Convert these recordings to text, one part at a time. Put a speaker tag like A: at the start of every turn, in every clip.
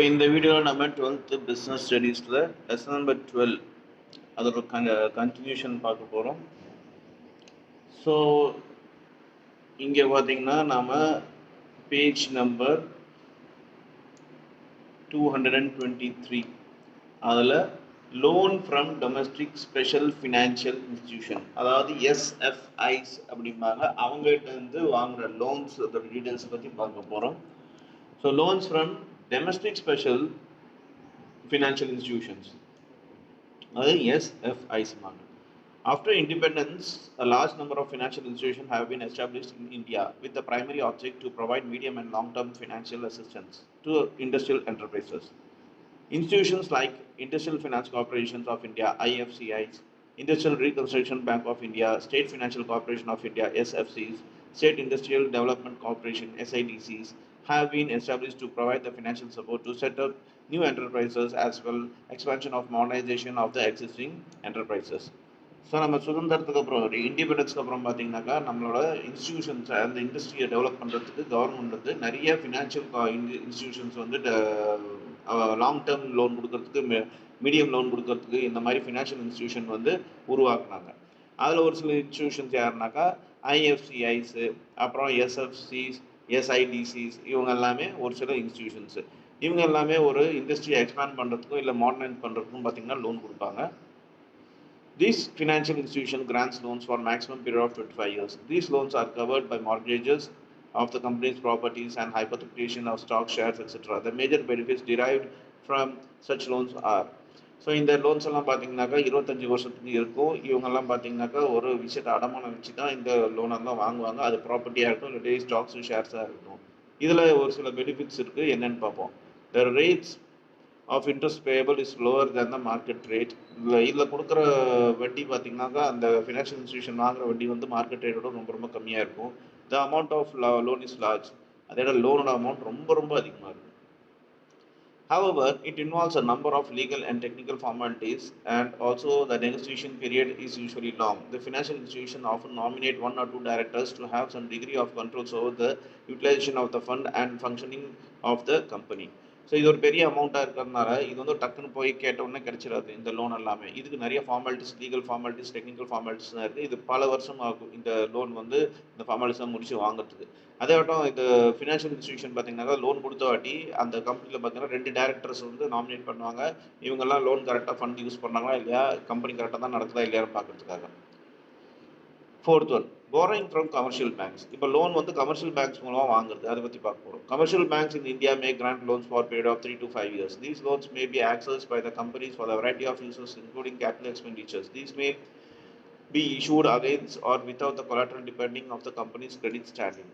A: In the video, நம்ம 12th business studiesல lesson number 12 அதோட continuation பார்க்க போகிறோம். ஸோ இங்கே பார்த்தீங்கன்னா நாம பேஜ் நம்பர் 223 அதில் loan from domestic special financial institution, அதாவது எஸ்எஃப்ஐஸ் அப்படிம்பாங்க, அவங்ககிட்ட இருந்து வாங்குற லோன்ஸ் அதோட டீட்டெயில்ஸ் பற்றி பார்க்க போகிறோம். So loans from domestic special financial institutions, SFIs. After independence, a large number of financial institutions have been established in India with the primary object to provide medium and long-term financial assistance to industrial enterprises. Institutions like Industrial Finance Corporations of India (IFCIs), Industrial Reconstruction Bank of India, State Financial Corporation of India (SFCs), State Industrial Development Corporation (SIDCs) have been established to provide the financial support to set up new enterprises as well expansion of modernization of the existing enterprises. So நம்ம சுதந்திரத்துக்கு அப்புறம் இண்டிபெண்டன்ஸ்க்கு அப்புறம் பார்த்தீங்கன்னாக்கா நம்மளோட institutions அந்த இண்டஸ்ட்ரியை develop பண்ணுறதுக்கு government வந்து நிறைய ஃபினான்ஷியல் இன்ஸ்டிடியூஷன்ஸ் வந்து லாங் டேர்ம் லோன் கொடுக்கறதுக்கு, மீடியம் லோன் கொடுக்கறதுக்கு இந்த மாதிரி ஃபினான்ஷியல் இன்ஸ்டிடியூஷன் வந்து உருவாக்குனாங்க. அதில் ஒரு சில இன்ஸ்டிடியூஷன்ஸ் யாருனாக்கா ஐஎஃப்சிஐஸு, அப்புறம் எஸ்எஃப்சிஸ், எஸ்ஐடிசிஸ், இவங்க எல்லாமே ஒரு சில இன்ஸ்டிடியூஷன்ஸு. இவங்க எல்லாமே ஒரு இண்டஸ்ட்ரியை எக்ஸ்பேண்ட் பண்ணுறதுக்கும் இல்லை மாடர்னைஸ் பண்ணுறதுக்கும் பார்த்திங்கன்னா லோன் கொடுப்பாங்க. These financial institution grants loans for maximum period of 25 years. These loans are covered by mortgages of the company's properties and hypothecation of stock shares, etc. The major benefits derived from such loans are, so இந்த loans எல்லாம் பார்த்தீங்கன்னாக்கா 25 வருஷத்துக்கு இருக்கும். இவங்கெல்லாம் பார்த்தீங்கன்னாக்கா ஒரு விஷயத்தை அடமானம் வச்சு தான் இந்த லோனெல்லாம் வாங்குவாங்க. அது ப்ராப்பர்ட்டியாக இருக்கும், இல்லாட்டி ஸ்டாக்ஸு ஷேர்ஸாக இருக்கும். இதில் ஒரு சில பெனிஃபிட்ஸ் இருக்குது, என்னென்னு பார்ப்போம். The rates of interest payable is lower than the market rate. இதில் கொடுக்குற வட்டி பார்த்தீங்கன்னாக்கா அந்த ஃபினான்ஷியல் இன்ஸ்டிடியூஷன் வாங்குற வட்டி வந்து மார்க்கெட் ரேட்டோட ரொம்ப கம்மியாக இருக்கும். The amount of loan is large. அதோட லோனோட அமௌண்ட் ரொம்ப அதிகமாக இருக்கும். However, it involves a number of legal and technical formalities, and also the negotiation period is usually long. The financial institution often nominate 1 or 2 directors to have some degree of controls over the utilization of the fund and functioning of the company. So இது ஒரு பெரிய அமௌண்ட்டாக இருக்கிறதுனால இது வந்து டக்குன்னு போய் கேட்டவுடனே கிடைச்சிடாது இந்த லோன் எல்லாமே. இதுக்கு நிறைய formalities, legal formalities, technical formalities தான் இருக்குது. இது பல வருஷம் ஆகும் இந்த லோன் வந்து இந்த ஃபார்மாலிட்டிஸாக முடிச்சு வாங்குறதுக்கு. அதே வட்டம் இந்த ஃபினான்ஷியல் இன்ஸ்டிடியூஷன் பார்த்தீங்கன்னாக்கா லோன் கொடுத்த வாட்டி அந்த கம்பெனியில் பார்த்தீங்கன்னா 2 டேரக்டர்ஸ் வந்து நாமினேட் பண்ணுவாங்க. இவங்கெல்லாம் லோன் கரெக்டாக ஃபண்ட் யூஸ் பண்ணாங்களா இல்லையா, கம்பெனி கரெக்டாக தான் நடக்குதா இல்லையான்னு பார்க்கறதுக்காக. 4th one, borrowing from commercial banks. இப்போ லோன் வந்து கமர்ஷியல் பேங்க்ஸ் மூலமாக வாங்குறது, அதை பற்றி பார்க்க போகிறோம். Commercial banks in India may grant loans for a period of 3 to 5 years. These loans may be accessed by the companies for a variety of uses including capital expenditures. These may be issued against or without the collateral depending on the company's credit standing.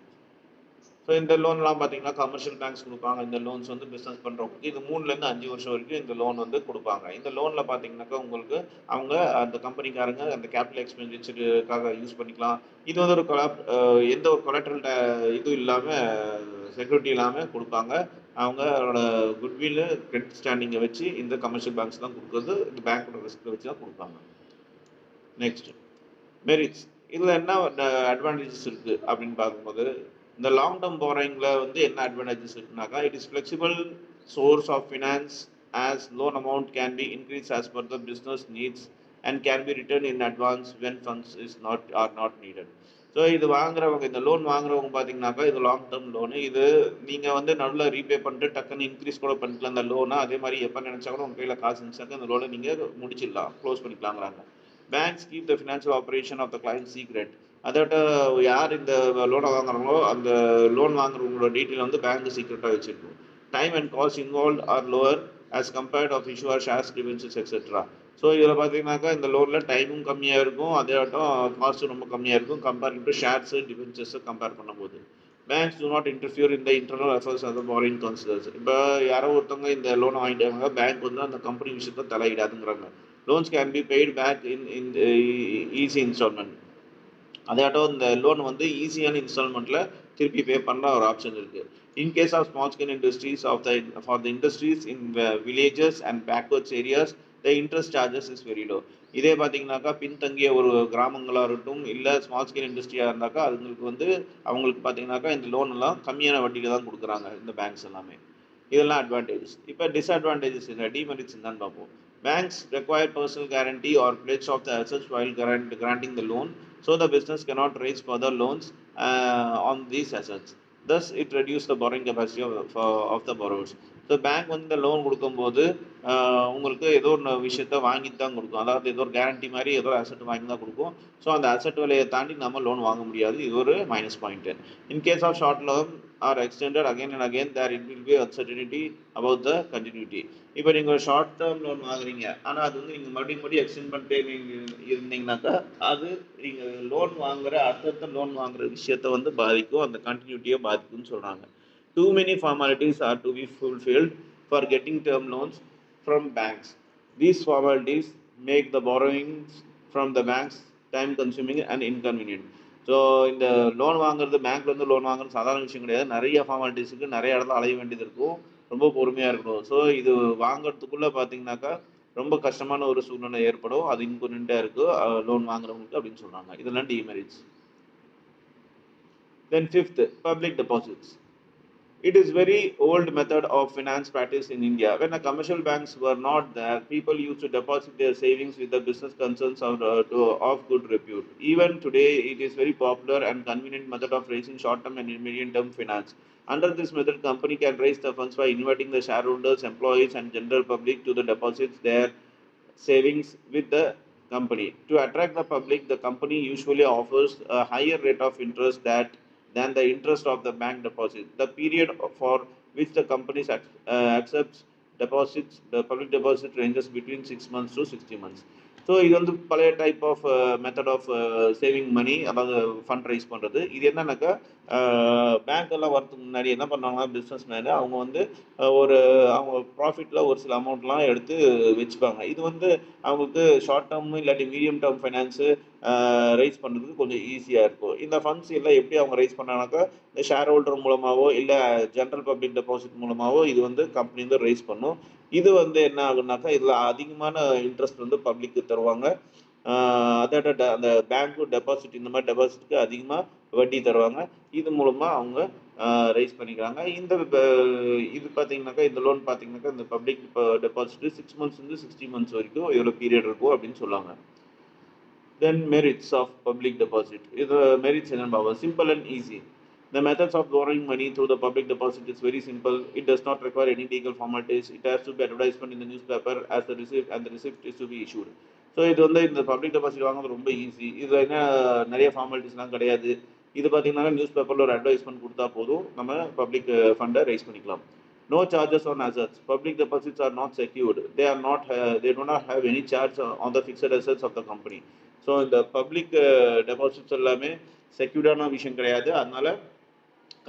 A: So இந்த லோன்லாம் பார்த்தீங்கன்னா commercial banks கொடுப்பாங்க. இந்த loans வந்து business பண்ணுறவங்களுக்கு இது 3லேருந்து 5 வருஷம் வரைக்கும் இந்த லோன் வந்து கொடுப்பாங்க. இந்த லோனில் பார்த்தீங்கன்னாக்கா உங்களுக்கு அவங்க அந்த கம்பெனிக்காரங்க அந்த கேபிட்டல் எக்ஸ்பெண்டிச்சருக்காக யூஸ் பண்ணிக்கலாம். இது வந்து ஒரு எந்த ஒரு கொலாட்ரல் இதுவும் இல்லாமல், செக்யூரிட்டி இல்லாமல் கொடுப்பாங்க. அவங்களோட குட்வில், கிரெடிட் ஸ்டாண்டிங்கை வச்சு இந்த கமர்ஷியல் பேங்க்ஸ் தான் கொடுக்குறது, இந்த பேங்க்கோட ரிஸ்க்கை வச்சு தான் கொடுப்பாங்க. Next, merits. இதில் என்ன அட்வான்டேஜஸ் இருக்குது அப்படின்னு பார்க்கும்போது, இந்த லாங் டேர்ம் போரிங்கில் வந்து என்ன அட்வான்டேஜஸ் இருக்குனாக்கா, it is flexible source of finance as loan amount can be increase as per the business needs and can be return in advance when funds is not needed. So இது வாங்குறவங்க, இந்த loan வாங்குறவங்க பார்த்தீங்கன்னாக்கா இது long term loan. இது நீங்கள் வந்து நல்லா ரீபே பண்ணிட்டு டக்குன்னு இன்க்ரீஸ் கூட பண்ணிக்கலாம் அந்த லோனை. அதே மாதிரி எப்போ நினச்சா கூட உங்கள் கையில் காசு இருந்துச்சாக்கா அந்த லோனை நீங்கள் முடிச்சிடலாம், க்ளோஸ் பண்ணிக்கலாங்கிறாங்க. Banks keep the financial operation of the client secret. அதோட யார் இந்த லோனை வாங்குறாங்களோ அந்த லோன் வாங்குறவங்களோட டீட்டெயில் வந்து பேங்க் சீக்ரெட்டாக வச்சுருக்கணும். Time and cost involve are lower as compared of issue or shares debentures etcetera. So இதில் பார்த்தீங்கன்னாக்கா இந்த லோனில் டைமும் கம்மியாக இருக்கும், அதே ஆட்டம் காஸ்ட்டும் ரொம்ப கம்மியாக இருக்கும் கம்பேர் டு ஷேர்ஸு டிஃபென்சஸை கம்பேர் பண்ணும்போது. Banks do not interfere in the internal affairs of the borrowing considers. இப்போ யாரோ ஒருத்தவங்க இந்த லோனை வாங்கிட்டாங்க, பேங்க் வந்து அந்த கம்பெனி விஷயத்தை தலையிடாதுங்கிறாங்க. Loans can be paid back in easy instalment. அதாட்டம் இந்த லோன் வந்து ஈஸியான இன்ஸ்டால்மெண்ட்டில் திருப்பி பே பண்ணுற ஒரு ஆப்ஷன் இருக்குது. In case of small scale industries for the industries in villages and backwards areas the interest charges is very low. இதே பார்த்தீங்கன்னாக்கா பின்தங்கிய ஒரு கிராமங்களாக இருக்கட்டும், இல்லை ஸ்மால் ஸ்கேல் இண்டஸ்ட்ரியாக இருந்தாக்கா அதுங்களுக்கு வந்து அவங்களுக்கு பார்த்தீங்கன்னாக்கா இந்த லோன் எல்லாம் கம்மியான வட்டியில் தான் கொடுக்குறாங்க இந்த பேங்க்ஸ் எல்லாமே. இதெல்லாம் அட்வான்டேஜஸ். இப்போ டிஸ்அட்வான்டேஜஸ் என்ன, டிமெரிட்ஸ் என்னன்னு பார்ப்போம். Banks require personal guarantee or pledge of the assets while granting the loan, so the business cannot raise further loans on these assets. Thus, it reduces the borrowing capacity of the borrowers. So bank வந்து இந்த loan கொடுக்கும்போது உங்களுக்கு ஏதோ ஒரு விஷயத்த வாங்கி தான் கொடுக்கும், அதாவது ஏதோ ஒரு கேரண்டி மாதிரி ஏதோ அசட் வாங்கி தான் கொடுக்கும். ஸோ அந்த அசட் விலையை தாண்டி நம்ம லோன் வாங்க முடியாது. இது ஒரு minus point. In case of short loan are extended again and again, there it will be uncertainty about the continuity. இப்போ நீங்கள் ஒரு ஷார்ட் டேர்ம் லோன் வாங்குறீங்க, ஆனால் அது வந்து நீங்கள் மறுபடியும் எக்ஸ்டெண்ட் பண்ணிட்டே இருந்தீங்கன்னாக்கா அது நீங்கள் லோன் வாங்குற அடுத்த லோன் வாங்குற விஷயத்த வந்து பாதிக்கும், அந்த கண்டினியூட்டியை பாதிக்கும்னு சொல்கிறாங்க. Too many formalities are to be fulfilled for getting term loans from banks. These formalities make the borrowings from the banks time consuming and inconvenient. So இந்த லோன் வாங்குறது, பேங்க்லேருந்து லோன் வாங்குறது சாதாரண விஷயம் கிடையாது. நிறைய ஃபார்மாலிட்டிஸுக்கு நிறைய இடத்துல அலைய வேண்டியது இருக்கும், ரொம்ப பொறுமையாக இருக்கணும். ஸோ இது வாங்குறதுக்குள்ளே பார்த்தீங்கன்னாக்கா ரொம்ப கஷ்டமான ஒரு சூழ்நிலை ஏற்படும், அது இன்கொன்வீனியண்ட்டாக இருக்குது லோன் வாங்குறவங்களுக்கு அப்படின்னு சொல்கிறாங்க. இதெல்லாம் demerits. Then fifth, public deposits. It is very old method of finance practice in India. When the commercial banks were not there, people used to deposit their savings with the business concerns of good repute. Even today, it is very popular and convenient method of raising short-term and medium-term finance. Under this method, company can raise the funds by inviting the shareholders, employees, and general public to the deposits their savings with the company. To attract the public, the company usually offers a higher rate of interest than the interest of the bank deposit. The period for which the company accepts deposits, the public deposit ranges between 6 months to 60 months. So இது வந்து பழைய type of method of saving money, அதாவது fund rice பண்ணுறது. இது என்னன்னாக்கா bank எல்லாம் வரதுக்கு முன்னாடி என்ன பண்ணுவாங்கன்னா பிஸ்னஸ் மேனு அவங்க வந்து ஒரு அவங்க ப்ராஃபிட்டில் ஒரு சில அமௌண்ட்லாம் எடுத்து வச்சுப்பாங்க. இது வந்து அவங்களுக்கு ஷார்ட் டேர்ம் இல்லாட்டி மீடியம் டேர்ம் ஃபைனான்ஸு ரைஸ் பண்ணுறதுக்கு கொஞ்சம் ஈஸியாக இருக்கும். இந்த ஃபண்ட்ஸ் எல்லாம் எப்படி அவங்க ரைஸ் பண்ணாங்கனாக்கா இந்த ஷேர் ஹோல்டர் மூலமாகவோ இல்லை ஜென்ரல் பப்ளிக் டெபாசிட் மூலமாகவோ இது வந்து கம்பெனி வந்து ரைஸ் பண்ணும். இது வந்து என்ன ஆகுனாக்கா இதில் அதிகமான இன்ட்ரெஸ்ட் வந்து பப்ளிக்கு தருவாங்க. அதோட அந்த பேங்க்கு டெபாசிட், இந்த மாதிரி டெபாசிட்டுக்கு அதிகமாக வட்டி தருவாங்க. இது மூலமாக அவங்க ரைஸ் பண்ணிக்கிறாங்க. இந்த இது பார்த்தீங்கன்னாக்கா இந்த லோன் பார்த்தீங்கன்னாக்கா இந்த பப்ளிக் டெபாசிட் 6 months 60 months வரைக்கும் இவ்வளோ பீரியட் இருக்கும் அப்படின்னு சொல்லுவாங்க. தென் மெரிட்ஸ் ஆஃப் பப்ளிக் டெபாசிட். இது மெரிட்ஸ் என்னன்னு பார்ப்போம். Simple and easy. The methods of borrowing money through the public deposit is very simple. It does not require any legal formalities. It has to be advertisement in the newspaper as the receipt, and the receipt is to be issued. So இது வந்து இந்த public deposit வாங்குறது ரொம்ப easy. இதில் என்ன நிறைய ஃபார்மாலிட்டிஸ்லாம் கிடையாது. இது பார்த்தீங்கன்னா நியூஸ் பேப்பரில் ஒரு அட்வர்டைஸ்மெண்ட் கொடுத்தா போதும், நம்ம பப்ளிக் ஃபண்டை ரைஸ் பண்ணிக்கலாம். No charges on assets. Public deposits are not secured. They do not have any charge on the fixed assets of the company. So இந்த பப்ளிக் டெபாசிட்ஸ் எல்லாமே செக்யூர்டான விஷயம் கிடையாது, அதனால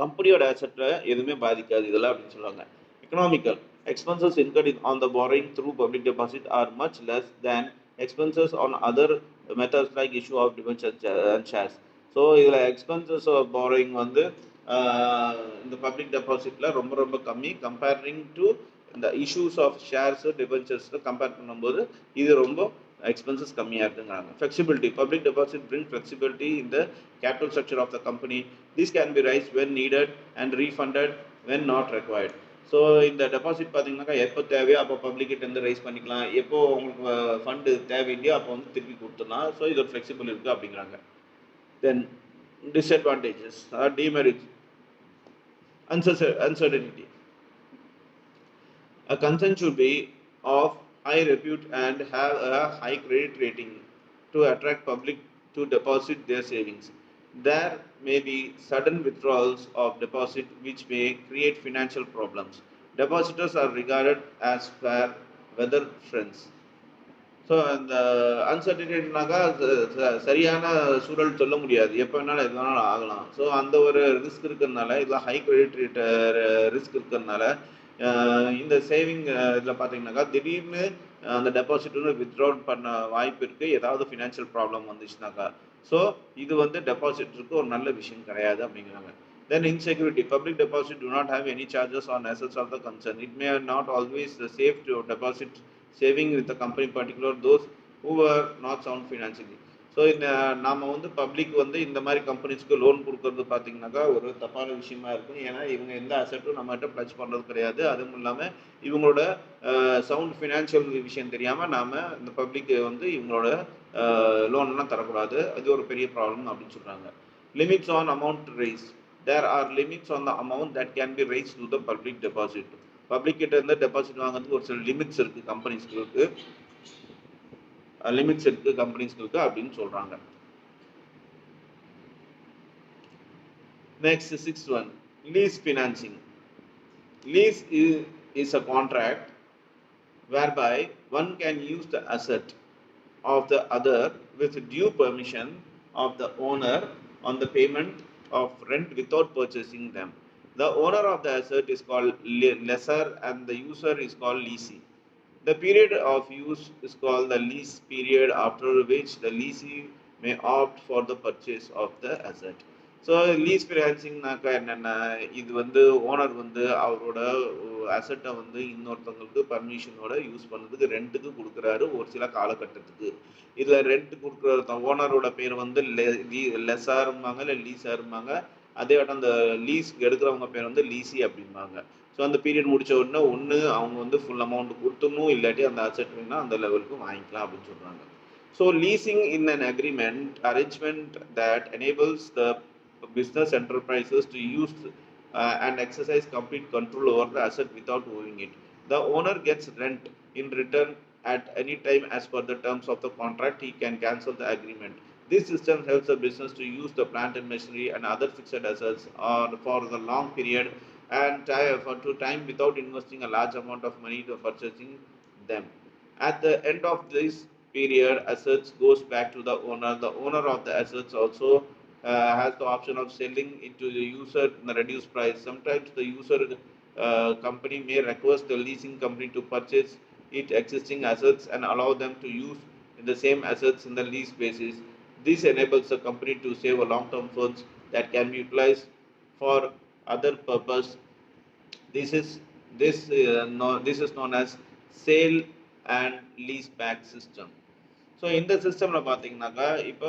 A: கம்பெனியோட அசெட்டை எதுவுமே பாதிக்காது இதெல்லாம் அப்படின்னு சொல்லுவாங்க. Economical expenses incurred on the borrowing through public deposit are much less than expenses on other methods like issue of debentures and shares. So இதில் எக்ஸ்பென்சஸ் ஆஃப் borrowing வந்து இந்த பப்ளிக் டெபாசிட்டில் ரொம்ப ரொம்ப கம்மி கம்பேரிங் டு இந்த இஷ்யூஸ் ஆஃப் ஷேர்ஸு டிபென்ச்சர்ஸில் compare பண்ணும்போது இது ரொம்ப எக்ஸ்பென்சஸ் கம்மியாக இருக்குங்கிறாங்க. Flexibility. Public deposit bring flexibility in the capital structure of the company. This can be raise when needed and refunded when not required. So இந்த deposit பார்த்தீங்கன்னாக்கா எப்போ தேவையோ அப்போ பப்ளிக்கிட்டேருந்து ரைஸ் பண்ணிக்கலாம், எப்போ உங்களுக்கு ஃபண்டு தேவையில்லையோ அப்போ வந்து திருப்பி கொடுத்துடலாம். ஸோ இது ஒரு ஃப்ளெக்சிபிள் இருக்குது அப்படிங்கிறாங்க. தென் disadvantages or demerits. Uncertainty. A concern should be of high repute and have a high credit rating to attract public to deposit their savings. There may be sudden withdrawals of deposit which may create financial problems. Depositors are regarded as fair weather friends. So அந்த அன்சர்டினிட்டினாக்கா சரியான சூழல் சொல்ல முடியாது, எப்போ வேணாலும் எது வேணாலும் ஆகலாம். ஸோ அந்த ஒரு ரிஸ்க் இருக்கிறதுனால, இதில் ஹை கிரெடிட் ரேட் ரிஸ்க் இருக்கிறதுனால இந்த சேவிங் இதில் பார்த்தீங்கன்னாக்கா திடீர்னு அந்த டெபாசிட் வந்து வித்ட்ரால் பண்ண வாய்ப்பு இருக்குது, ஏதாவது ஃபினான்ஷியல் ப்ராப்ளம் வந்துச்சுனாக்கா. ஸோ இது வந்து டெபாசிட்டருக்கு ஒரு நல்ல விஷயம் கிடையாது அப்படிங்கிறாங்க. Then insecurity. Public deposit do not have any charges on assets of the concern. It may not always safe to deposit saving with the company, particular those who were not sound financially. So இந்த நாம் வந்து public வந்து இந்த மாதிரி கம்பெனிஸ்க்கு loan கொடுக்கறது பார்த்தீங்கன்னாக்கா ஒரு தப்பான விஷயமா இருக்கும். ஏன்னா இவங்க எந்த அசெட்டும் நம்மகிட்ட ப்ளச் பண்ணுறது கிடையாது. அதுவும் இல்லாமல் இவங்களோட சவுண்ட் ஃபினான்ஷியல் விஷயம் தெரியாமல் நாம் இந்த பப்ளிக் வந்து இவங்களோட லோன்லாம் தரக்கூடாது. அது ஒரு பெரிய ப்ராப்ளம் அப்படின்னு சொல்கிறாங்க. Limits on amount raise. There are limits on the amount that can be raise to the public deposit. Public கிட்ட இருந்து டெபாசிட் வாங்குறதுக்கு ஒரு சில லிமிட்ஸ் இருக்குது கம்பெனிஸ்களுக்கு. லிமிட்ஸ் இருக்குது கம்பெனிஸ்களுக்கு அப்படின்னு சொல்கிறாங்க. Next, sixth one, lease financing. Lease is a contract whereby one can use the asset of the other with due permission of the owner on the payment of rent without purchasing them. The owner of the asset is called lessor and the user is called leasee. The period of use is called the lease period, after which the leasee may opt for the purchase of the asset. So lease ஃபினான்சிங்னாக்கா என்னென்ன, இது வந்து owner வந்து அவரோட அசட்டை வந்து இன்னொருத்தவங்களுக்கு பர்மிஷனோட use பண்ணுறதுக்கு ரெண்ட்டுக்கு கொடுக்குறாரு ஒரு சில காலகட்டத்துக்கு. இதில் ரெண்ட் கொடுக்குற ஓனரோட பேர் வந்து லெஸ்ஸாக இருப்பாங்க இல்லை லீஸாக இருப்பாங்க. அதே விட அந்த லீஸ் எடுக்கிறவங்க பேர் வந்து லீசி அப்படிம்பாங்க. ஸோ அந்த பீரியட் முடிச்ச உடனே ஒன்று அவங்க வந்து ஃபுல் அமௌண்ட் கொடுத்துடணும், இல்லாட்டி அந்த அசெட் வேணா அந்த லெவலுக்கு வாங்கிக்கலாம் அப்படின்னு சொல்கிறாங்க. So leasing in an arrangement that enables the business enterprises to use and exercise complete control over the asset without owning it. The owner gets rent in return at any time as per the terms of the contract. He can cancel the agreement. This system helps the business to use the plant and machinery and other fixed assets for the long period and to time without investing a large amount of money to purchasing them. At the end of this period, assets goes back to the owner. The owner of the assets also has the option of selling it to the user in a reduced price. Sometimes the user company may request the leasing company to purchase its existing assets and allow them to use the same assets in the lease basis. This enables the company to save a long-term funds that can be utilized for other purpose. This is known as sale and lease back system. So இந்த சிஸ்டமில் பார்த்தீங்கன்னாக்கா இப்போ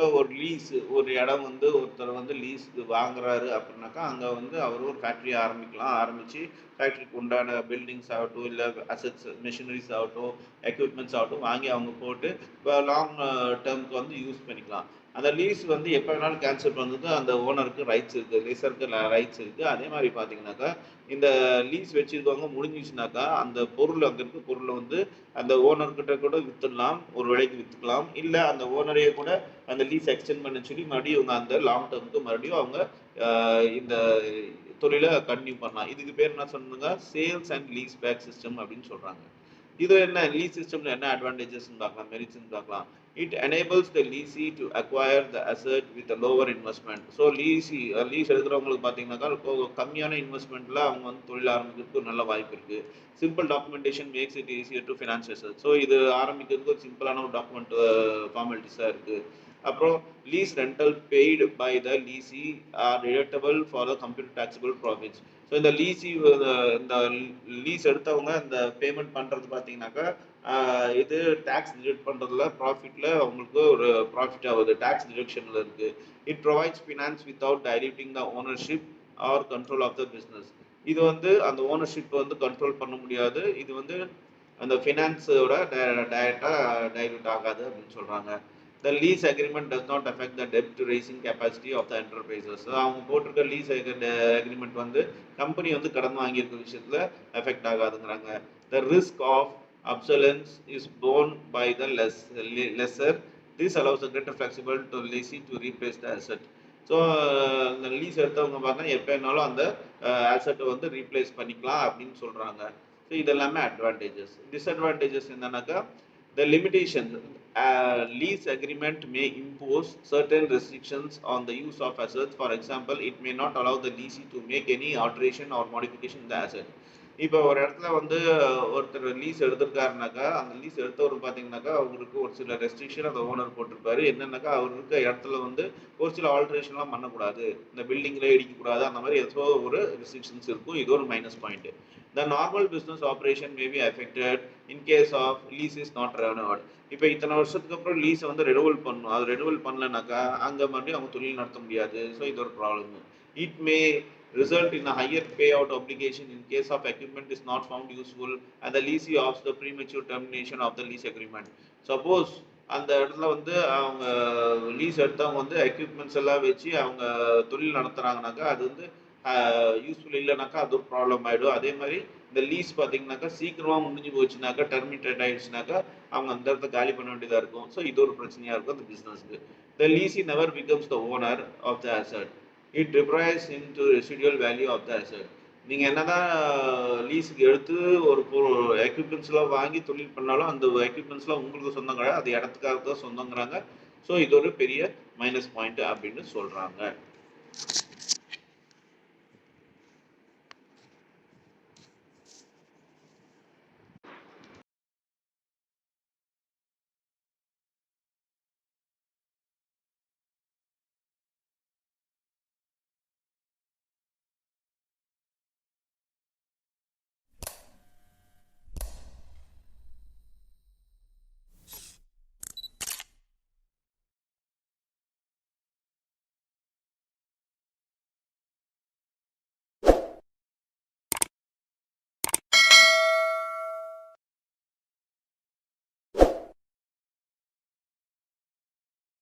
A: ஒரு இடம் வந்து ஒருத்தர் வந்து லீஸுக்கு வாங்குறாரு அப்படின்னாக்கா அங்கே வந்து அவர் ஒரு ஃபேக்ட்ரி ஆரம்பித்து ஃபேக்ட்ரிக்கு உண்டான பில்டிங்ஸ் ஆகட்டும் இல்லை அசட்ஸ் மிஷினரிஸ் ஆகட்டும் எக்யூப்மெண்ட்ஸ் ஆகட்டும் வாங்கி அவங்க போட்டு இப்போ லாங் டேர்முக்கு வந்து யூஸ் பண்ணிக்கலாம். அந்த லீஸ் வந்து எப்போ வேணாலும் கேன்சல் பண்ணுறதுக்கு அந்த ஓனருக்கு ரைட்ஸ் இருக்குது, லீஸருக்கு ரைட்ஸ் இருக்குது. அதே மாதிரி பார்த்தீங்கன்னாக்கா இந்த லீஸ் வச்சுருக்கவங்க முடிஞ்சிச்சுனாக்கா அந்த பொருள் அங்கே இருக்க பொருளை வந்து அந்த ஓனர்கிட்ட கூட விற்றுடலாம், ஒரு விலைக்கு விற்றுக்கலாம். இல்லை அந்த ஓனரையே கூட அந்த லீஸ் எக்ஸ்டெண்ட் பண்ண சொல்லி மறுபடியும் இவங்க அந்த லாங் டேர்முக்கு மறுபடியும் அவங்க இந்த தொழிலை கண்டினியூ பண்ணலாம். இதுக்கு பேர் என்ன சொன்னாங்க, sales and lease back system அப்படின்னு சொல்கிறாங்க. இது என்ன லீஸ் சிஸ்டம்ல என்ன அட்வான்டேஜஸ்ன்னு பார்க்கலாம், மெரிட்ஸ்ன்னு பார்க்கலாம். It enables the lessee to acquire the asset with lower investment. So lease எடுக்கிறவங்களுக்கு பார்த்தீங்கன்னாக்கா கம்மியான இன்வெஸ்ட்மெண்ட்டில் அவங்க வந்து தொழில் ஆரம்பிக்கிறதுக்கு ஒரு நல்ல வாய்ப்பு இருக்குது. Simple documentation makes it easier to finance asset. So இது ஆரம்பிக்கிறதுக்கு ஒரு சிம்பிளான ஒரு டாக்குமெண்ட் ஃபார்மாலிட்டிஸாக இருக்குது. அப்புறம் lease rental paid by the lessee are deductible for the computer taxable profits. So இந்த லீஸ் எடுத்தவங்க இந்த பேமெண்ட் பண்ணுறது பார்த்தீங்கன்னாக்கா இது டேக்ஸ் டிடக்ட் பண்ணுறதுல ப்ராஃபிட்டில் அவங்களுக்கு ஒரு ப்ராஃபிட் ஆகுது, டேக்ஸ் டிடக்ஷனில் இருக்குது. It provides finance without diluting the ownership or control of the business. இது வந்து அந்த ஓனர்ஷிப் வந்து கண்ட்ரோல் பண்ண முடியாது, இது வந்து அந்த ஃபினான்ஸோட டைரெக்டாக டைல்யூட் ஆகாது அப்படின்னு சொல்கிறாங்க. The lease agreement does not affect the debt raising capacity of the enterprises. அவங்க போட்டிருக்க லீஸ் அக்ரிமெண்ட் வந்து கம்பெனி வந்து கடன் வாங்கியிருக்க விஷயத்தில் effect ஆகாதுங்கிறாங்க. The risk of obsolescence is borne by the lessor. This allows the greater flexibility to lessee to replace the asset. So இந்த lease எடுத்தவங்க பார்த்தா எப்போ வேணாலும் அந்த ஆசெட்டை வந்து ரீப்ளேஸ் பண்ணிக்கலாம் அப்படின்னு சொல்கிறாங்க. ஸோ இதெல்லாமே அட்வான்டேஜஸ். டிஸ்அட்வான்டேஜஸ் என்னன்னாக்கா the limitation, lease agreement may impose certain restrictions on the use of assets. For example, it may not allow the lessee to make any alteration or modification in the asset. இப்போ ஒரு இடத்துல வந்து ஒருத்தர் lease எடுத்திருக்காருனாக்கா அந்த lease எடுத்தவர் பார்த்தீங்கன்னாக்கா அவருக்கு ஒரு சில ரெஸ்ட்ரிக்ஷன் அந்த ஓனர் போட்டிருப்பாரு. என்னன்னாக்கா அவர் இருக்க இடத்துல வந்து ஒரு சில ஆல்ட்ரேஷன்லாம் பண்ணக்கூடாது, இந்த பில்டிங்கில் இடிக்கக்கூடாது, அந்த மாதிரி ஏதோ ஒரு ரெஸ்ட்ரிக்ஷன்ஸ் இருக்கும். இது ஒரு minus point. The normal business operation may be affected in case of lease is not renewed. இப்போ இத்தனை வருஷத்துக்கு அப்புறம் லீஸை வந்து ரெனுவல் பண்ணணும், அது ரெனுவல் பண்ணலனாக்கா அங்கே மறுபடியும் அவங்க தொழில் நடத்த முடியாது. ஸோ இது ஒரு problem. It may result in a higher payout obligation in case of equipment is not found useful and the leasee opts the premature termination of the lease agreement. Suppose அந்த இடத்துல வந்து அவங்க லீஸ் எடுத்தவங்க வந்து equipments எல்லாம் வச்சு அவங்க தொழில் நடத்துறாங்கனாக்கா அது வந்து யூஸ்ஃபுல் இல்லைனாக்கா அது ஒரு ப்ராப்ளம் ஆகிடும். அதே மாதிரி இந்த லீஸ் பார்த்தீங்கன்னாக்கா சீக்கிரமாக முடிஞ்சு போச்சுனாக்கா டெர்மினேட் ஆயிடுச்சுனாக்கா அவங்க அந்த இடத்த காலி பண்ண வேண்டியதாக இருக்கும். ஸோ இது ஒரு பிரச்சனையாக இருக்கும் அந்த பிஸ்னஸ்க்கு. The lessee never becomes the owner of the asset. It deprives into residual value of the asset. நீங்கள் என்னதான் லீஸுக்கு எடுத்து ஒரு எக்யூப்மெண்ட்ஸ்லாம் வாங்கி தொழில் பண்ணாலும் அந்த எக்யூப்மெண்ட்ஸ்லாம் உங்களுக்கு சொந்தம் கிடையாது, அது இடத்துக்காக தான் சொந்தங்கிறாங்க. ஸோ இது ஒரு பெரிய மைனஸ் பாயிண்ட் அப்படின்னு சொல்கிறாங்க.